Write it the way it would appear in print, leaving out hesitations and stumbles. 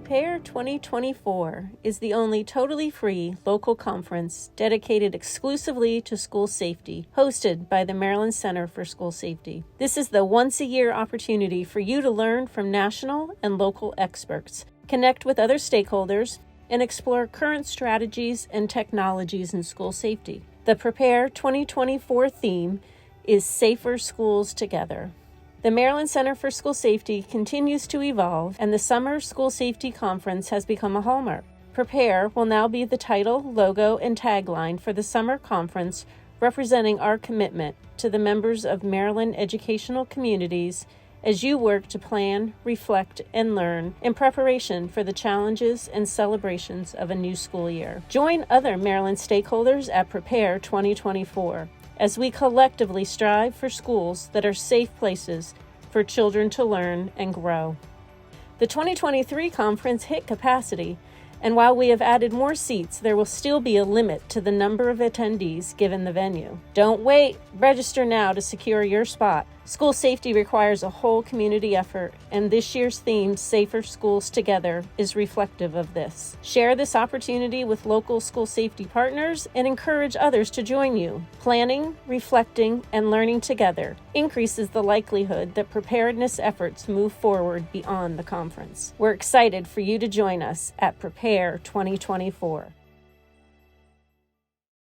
Prepare 2024 is the only totally free local conference dedicated exclusively to school safety, hosted by the Maryland Center for School Safety. This is the once-a-year opportunity for you to learn from national and local experts, connect with other stakeholders, and explore current strategies and technologies in school safety. The Prepare 2024 theme is Safer Schools Together. The Maryland Center for School Safety continues to evolve, and the Summer School Safety Conference has become a hallmark. Prepare will now be the title, logo, and tagline for the summer conference, representing our commitment to the members of Maryland educational communities as you work to plan, reflect, and learn in preparation for the challenges and celebrations of a new school year. Join other Maryland stakeholders at Prepare 2024 as we collectively strive for schools that are safe places for children to learn and grow. The 2023 conference hit capacity, and while we have added more seats, there will still be a limit to the number of attendees given the venue. Don't wait. Register now to secure your spot. School safety requires a whole community effort, and this year's theme, Safer Schools Together, is reflective of this. Share this opportunity with local school safety partners and encourage others to join you. Planning, reflecting, and learning together increases the likelihood that preparedness efforts move forward beyond the conference. We're excited for you to join us at Prepare 2024.